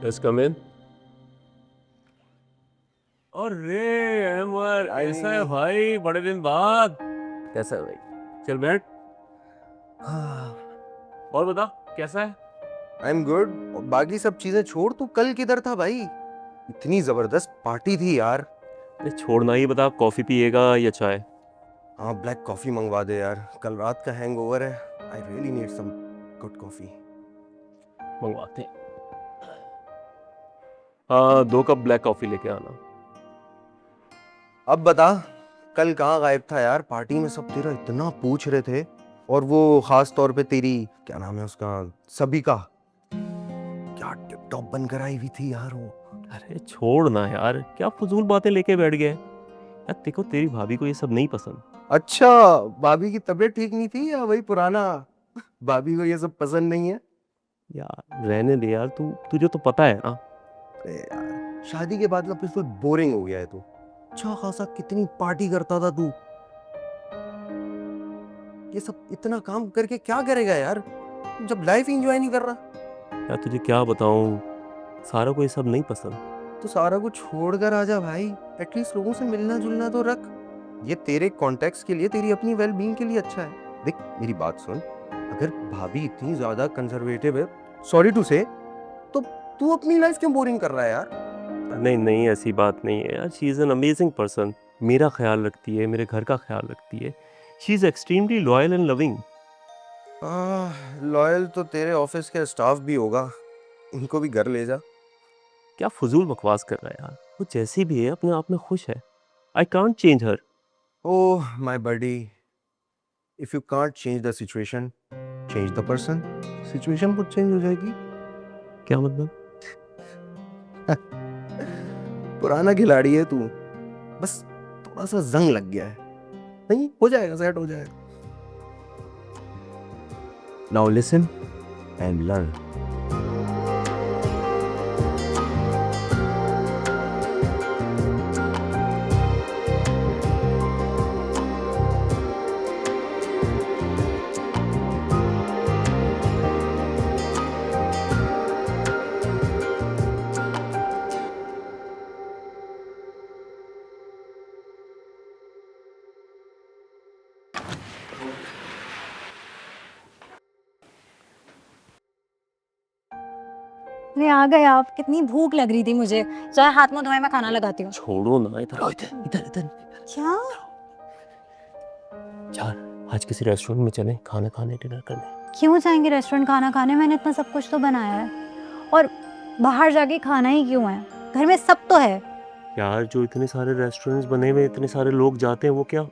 Just come in. अरे अहमद, ऐसा है भाई, बड़े दिन बाद। कैसा है भाई? चल बैठ। और बता, कैसा है? I am good. बाकी सब चीजें छोड़, तू कल किधर था भाई? इतनी जबरदस्त पार्टी थी यार। अरे छोड़ना ही, बता कॉफी पिएगा या चाय? हाँ, ब्लैक कॉफी मंगवा दे यार, कल रात का हैंगओवर है। I really need some good coffee. मंगवाते हैं। हाँ, 2 कप ब्लैक कॉफी लेके आना। अब बता, कल कहाँ गायब था यार? पार्टी में सब तेरा इतना पूछ रहे थे, और वो खास तौर पे तेरी, क्या नाम है उसका, सभी का, क्या टिप टॉप बनकर आई हुई थी यार वो। अरे छोड़ ना यार, क्या फजूल बातें लेके बैठ गए यार। देखो, तेरी भाभी को ये सब नहीं पसंद। अच्छा, भाभी की तबीयत ठीक नहीं थी या वही पुराना, भाभी को ये सब पसंद नहीं है? यार रहने दे यार, तू तुझे तो पता है ना। अरे यार, शादी के बाद ना बिल्कुल बोरिंग हो गया है तू। अच्छा खासा कितनी पार्टी करता था तू, ये सब इतना काम करके क्या करेगा यार, जब लाइफ एंजॉय नहीं कर रहा? यार तुझे क्या बताऊं, सारा को ये सब नहीं पसंद। तो सारा कुछ छोड़कर आजा भाई, एटलीस्ट लोगों से मिलना जुलना तो रख। ये तेरे कॉन्टेक्स्ट के लिए, तेरी अपनी वेल बीइंग के लिए अच्छा है। देख मेरी बात सुन, अगर भाभी इतनी ज्यादा कंजर्वेटिव है, सॉरी टू से, तो तू अपनी लाइफ क्यों बोरिंग कर रहा है यार? नहीं नहीं, ऐसी बात नहीं है यार। She is an amazing person. मेरा ख्याल रखती है, मेरे घर का ख्याल रखती है। She is extremely loyal and loving. Loyal तो तेरे ऑफिस के स्टाफ भी होगा, उनको भी घर ले जा। क्या फजूल बकवास कर रहा है यार। वो जैसी भी है, अपने आप में खुश है। I can't change her. Oh my buddy, if you can't change the situation, change the person. Situation खुद चेंज हो जाएगी। क्या मतलब? पुराना खिलाड़ी है तू, बस थोड़ा सा जंग लग गया है, नहीं हो जाएगा, सेट हो जाएगा। Now listen and learn. अरे आ गए आप, कितनी भूख लग रही थी मुझे। चाहे हाथ मुंह धोए, मैं खाना लगाती हूँ। छोड़ो ना, इधर आओ, इधर इधर इधर। क्या? यार आज किसी रेस्टोरेंट में चलें, खाना खाने, डिनर करने। क्यों जाएंगे रेस्टोरेंट खाना खाने? मैंने इतना सब कुछ तो बनाया है, और बाहर जाके खाना ही क्यों है? घर में सब तो है। यार जो इतने सारे रेस्टोरेंट्स बने हुए, इतने सारे लोग जाते हैं, वो क्या?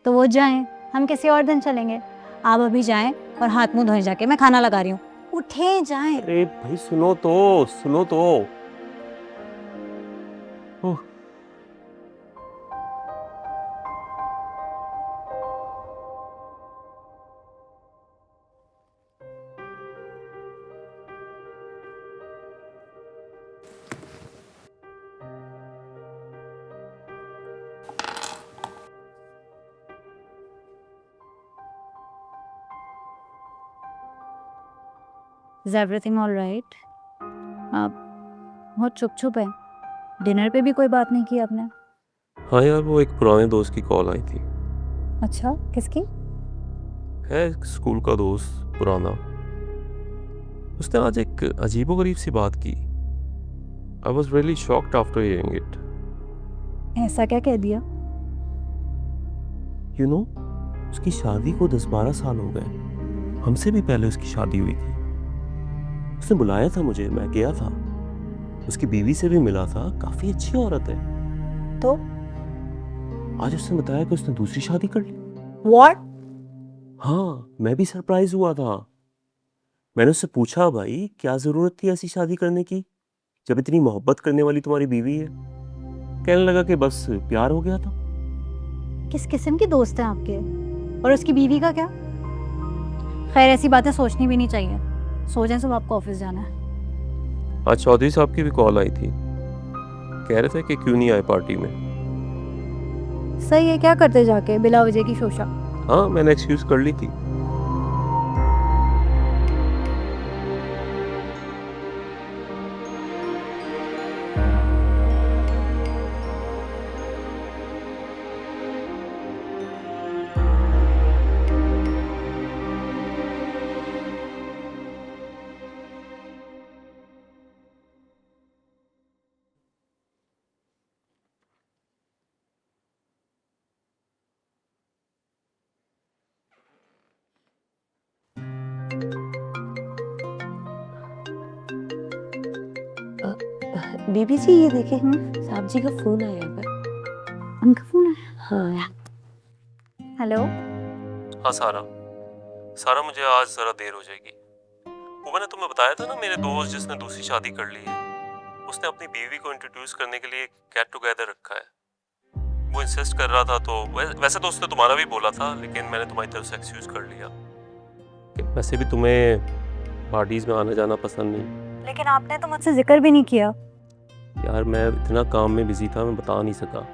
तो वो जाएं, हम किसी और दिन चलेंगे। आप अभी जाएं और हाथ मुंह धोए जाके, मैं खाना लगा रही हूँ। उठे जाएं। अरे भाई सुनो तो, सुनो तो। ओह, इज एवरीथिंग ऑल राइट? आप बहुत चुप चुप है। डिनर पे भी कोई बात नहीं की आपने? हाँ यार, वो एक पुराने दोस्त की कॉल आई थी। अच्छा, किसकी? है एक स्कूल का दोस्त, पुराना। उसने आज एक अजीबोगरीब सी बात की। I was really shocked after hearing it. ऐसा क्या कह दिया? यू नो, उसकी शादी को 10-12 साल हो गए। हमसे भी पहले उसकी शादी हुई थी। उसने बुलाया था मुझे, मैं गया था। उसकी बीवी से भी मिला था, काफी अच्छी औरत है। तो आज उसने बताया कि उसने दूसरी शादी कर ली। व्हाट? हाँ, मैं भी सरप्राइज हुआ था। मैंने उससे पूछा, भाई क्या जरूरत थी ऐसी शादी करने की, जब इतनी मोहब्बत करने वाली तुम्हारी बीवी है? कहने लगा कि बस प्यार हो गया था। किस किस्म की दोस्त है आपके? और उसकी बीवी का क्या? खैर, ऐसी बातें सोचनी भी नहीं चाहिए। सो जाए, सब आपको ऑफिस जाना है। आज चौधरी साहब की भी कॉल आई थी। कह रहे थे कि क्यों नहीं आए पार्टी में। सही है, क्या करते जाके बिला वजह की शोशा। हाँ, मैंने एक्सक्यूज कर ली थी। बीबी जी ये देखे हम्म? साहब जी का फोन आया है। उनका फोन है। हाँ हेलो। हाँ सारा, सारा मुझे आज ज़रा देर हो जाएगी। वो मैंने तुम्हें बताया था ना, मेरे दोस्त जिसने दूसरी शादी कर ली है, उसने अपनी बीवी को इंट्रोड्यूस करने के लिए गेट टुगेदर रखा है। वो इंसिस्ट कर रहा था, तो वैसे तो उसने तुम्हारा भी बोला था, लेकिन मैंने तुम्हारी तरफ से एक्सक्यूज कर लिया। वैसे भी तुम्हें पार्टीज में आना जाना पसंद नहीं। लेकिन आपने तो मुझसे जिक्र भी नहीं किया। यार मैं इतना काम में बिजी था, मैं बता नहीं सका।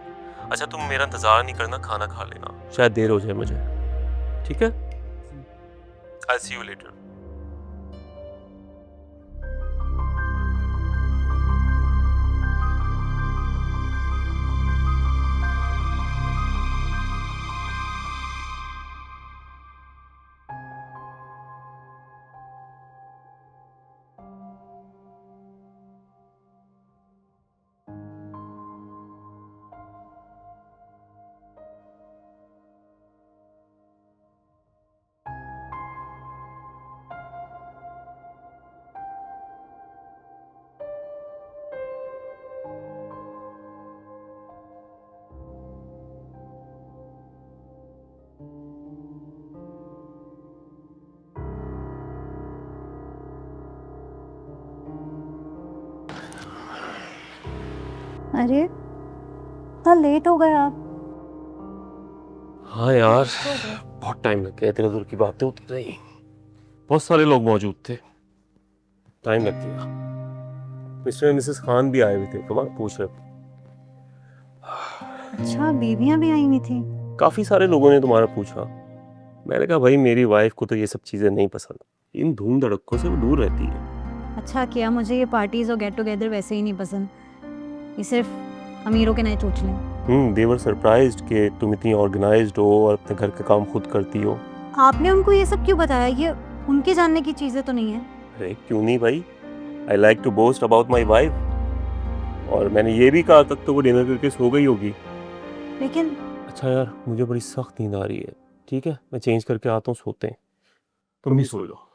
अच्छा तुम मेरा इंतज़ार नहीं करना, खाना खा लेना, शायद देर हो जाए मुझे। ठीक है, आई सी यू लेटर। अरे इतना लेट हो गए आप। हाँ यार, बहुत टाइम लग गया, इधर उधर की बातें होती रही, बहुत सारे लोग मौजूद थे, टाइम लग गया। मिस्टर एंड मिसेस खान भी आए हुए थे, कमाल पूछ रहे। अच्छा, बीवियां भी आई हुई थी। काफ़ी सारे लोगों ने तुम्हारा पूछा। मैंने कहा भाई मेरी वाइफ को तो ये सब चीज़ें नहीं पसंद, इन धूम धड़कों से वो दूर रहती है। अच्छा किया, मुझे ये पार्टीज और गेट टुगेदर वैसे ही नहीं पसंद। ये सिर्फ अमीरों के नए चोचले। दे वर सरप्राइज्ड कि तुम इतनी ऑर्गेनाइज्ड हो और अपने घर का काम खुद करती हो। आपने उनको ये सब क्यों बताया? ये उनके जानने की चीजें तो नहीं है। अरे क्यों नहीं भाई, I like to boast about my wife. और मैंने ये भी कहा तक तो वो डिनर करके सो गई होगी। लेकिन अच्छा यार, मुझे बड़ी सख्त नींद आ रही है, ठीक है मैं चेंज करके आता हूँ, सोते हैं, तुम भी सो लो।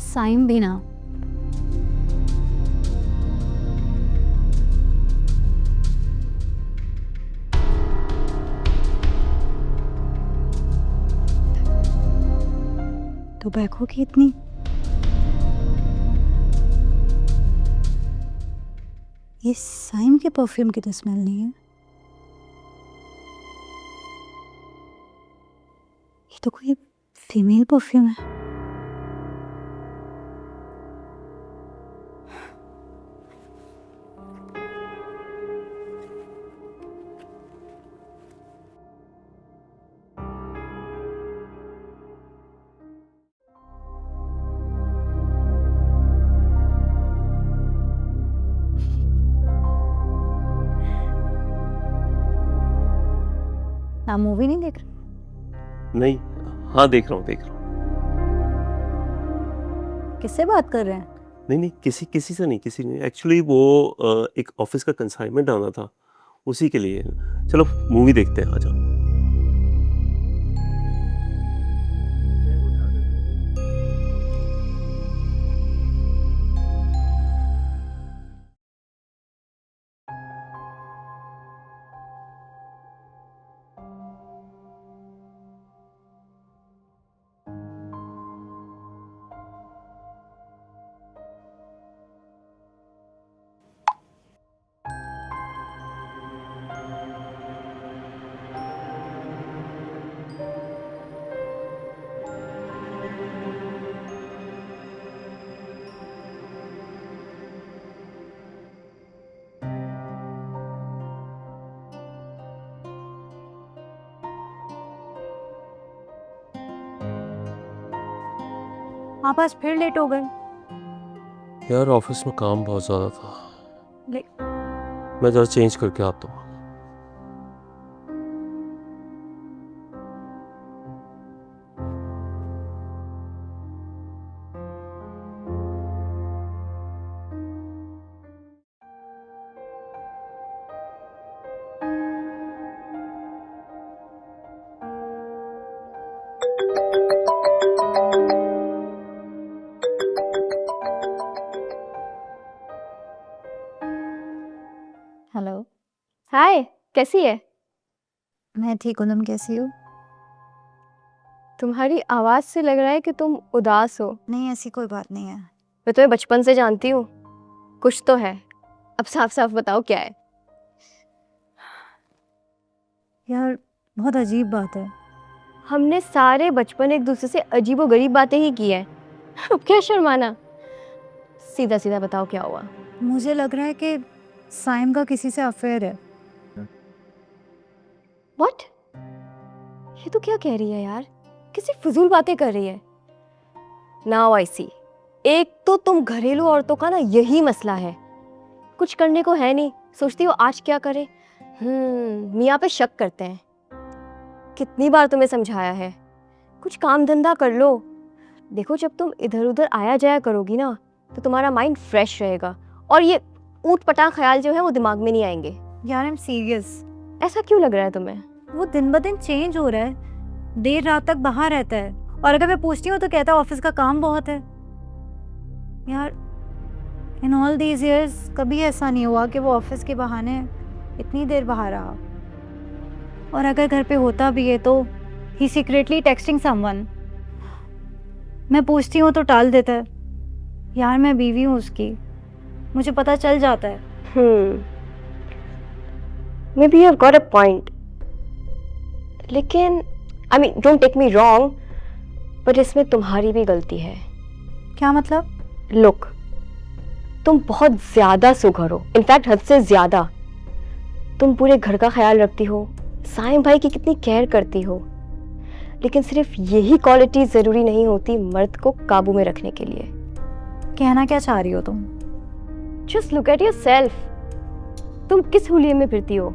साइम भी ना। तो बैको की इतनी ये साइम के परफ्यूम की तो स्मेल नहीं है। ये तो कोई फीमेल परफ्यूम है। आप मूवी नहीं देख रहे? नहीं, हाँ देख रहा हूँ, देख रहा हूँ। किससे बात कर रहे हैं? नहीं नहीं, किसी किसी से नहीं, किसी नहीं, एक्चुअली वो एक ऑफिस का कंसाइनमेंट आना था, उसी के लिए। चलो मूवी देखते हैं, आ जाओ। आप आज फिर लेट हो गए। यार ऑफिस में काम बहुत ज़्यादा था, ले- मैं ज़रा चेंज करके आता हूँ। हेलो। हाय, कैसी है? मैं ठीक हूँ, तुम कैसी हो? तुम्हारी आवाज़ से लग रहा है कि तुम उदास हो। नहीं, ऐसी कोई बात नहीं है। मैं तुम्हें बचपन से जानती हूँ, कुछ तो है। अब साफ साफ बताओ क्या है। यार बहुत अजीब बात है। हमने सारे बचपन एक दूसरे से अजीबो गरीब बातें ही की हैं। अब क्या शर्माना। सीधा सीधा बताओ क्या हुआ। मुझे लग रहा है कि साइम का किसी से अफेयर है। व्हाट? ये तो क्या कह रही है यार, किसी फजूल बातें कर रही है। नाउ आई सी। एक तो तुम घरेलू औरतों का ना यही मसला है, कुछ करने को है नहीं, सोचती हो आज क्या करें। मियाँ पे शक करते हैं। कितनी बार तुम्हें समझाया है, कुछ काम धंधा कर लो। देखो जब तुम इधर उधर आया जाया करोगी ना तो तुम्हारा माइंड फ्रेश रहेगा और ये ऊट पटांग ख्याल जो है वो दिमाग में नहीं आएंगे। यार आई एम सीरियस। ऐसा क्यों लग रहा है तुम्हें? वो दिन ब दिन चेंज हो रहा है, देर रात तक बाहर रहता है और अगर मैं पूछती हूँ तो कहता है ऑफिस का काम बहुत है। यार इन ऑल दीज इयर्स कभी ऐसा नहीं हुआ कि वो ऑफिस के बहाने इतनी देर बाहर रहा, और अगर घर पे होता भी है तो ही सीक्रेटली टेक्सटिंग समवन। मैं पूछती हूँ तो टाल देता है। यार मैं बीवी हूँ उसकी, मुझे पता चल जाता है। Maybe you've got a point. लेकिन I mean, don't take me wrong, पर इसमें तुम्हारी भी गलती है। क्या मतलब? Look, तुम बहुत ज्यादा सुघर हो, इनफैक्ट हद से ज्यादा। तुम पूरे घर का ख्याल रखती हो, साइम भाई की कितनी केयर करती हो, लेकिन सिर्फ यही क्वालिटी जरूरी नहीं होती मर्द को काबू में रखने के लिए। कहना क्या चाह रही हो तुम? Just look at yourself. तुम किस हुलिये में फिरती हो?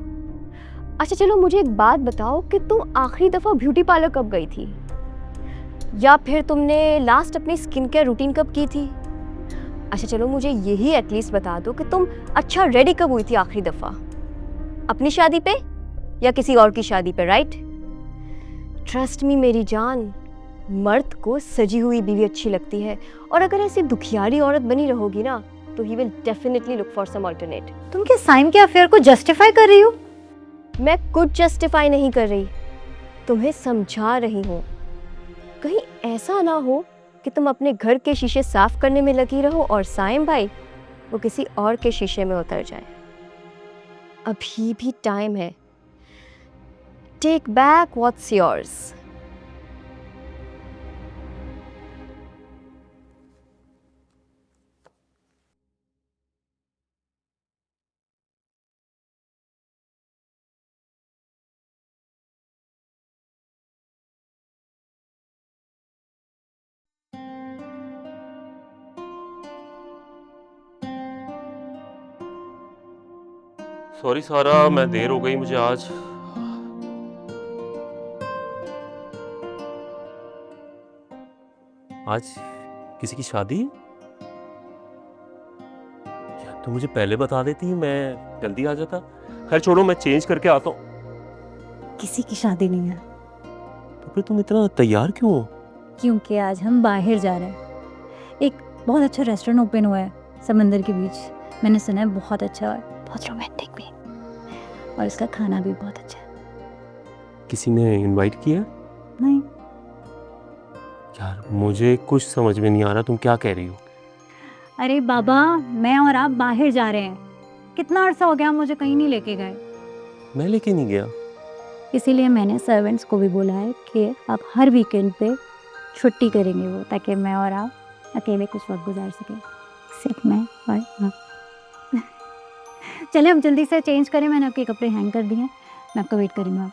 अच्छा चलो मुझे एक बात बताओ कि तुम आखिरी दफा ब्यूटी पार्लर कब गई थी, या फिर तुमने लास्ट अपनी स्किन केयर रूटीन कब की थी? अच्छा चलो मुझे यही एटलीस्ट बता दो कि तुम अच्छा रेडी कब हुई थी आखिरी दफा, अपनी शादी पे या किसी और की शादी पे, राइट? ट्रस्ट मी मेरी जान, मर्द को सजी हुई बीवी अच्छी लगती है, और अगर ऐसी दुखियारी औरत बनी रहोगी ना तो he will definitely look for some alternate. तुम क्या साइम के अफेयर को जस्टिफाई कर रही हो? मैं कुछ जस्टिफाई नहीं कर रही, तुम्हें समझा रही हूँ। कहीं ऐसा ना हो कि तुम अपने घर के शीशे साफ करने में लगी रहो और साइम भाई वो किसी और के शीशे में उतर जाए। अभी भी टाइम है। Take back what's yours. Sorry Sara, मैं देर हो गई मुझे आज। आज किसी की शादी? यार तो मुझे पहले बता देती, मैं जल्दी आ जाता। खैर छोड़ो, मैं चेंज करके आता हूँ। किसी की शादी नहीं है। तो फिर तुम इतना तैयार क्यों हो? क्योंकि आज हम बाहर जा रहे हैं। एक बहुत अच्छा रेस्टोरेंट ओपन हुआ है समंदर के बीच। मैंने सुना है बहुत अच्छा है, बहुत रोमांटिक भी, और इसका खाना भी बहुत अच्छा है। किसी ने इनवाइट किया? नहीं। यार मुझे कुछ समझ में नहीं आ रहा, तुम क्या कह रही हो? अरे बाबा, मैं और आप बाहर जा रहे हैं। कितना अर्सा हो गया मुझे कहीं नहीं लेके गए। मैं लेके नहीं गया। इसीलिए मैंने सर्वेंट्स को भी बोला है कि आप हर वीकेंड पे छुट्टी करेंगे वो, ताकि मैं और आप अकेले कुछ वक्त गुजार सकें, सिर्फ मैं और आप। चले हम जल्दी से चेंज करें, मैंने आपके कपड़े हैंग कर दिए हैं, मैं आपका वेट करूँगा।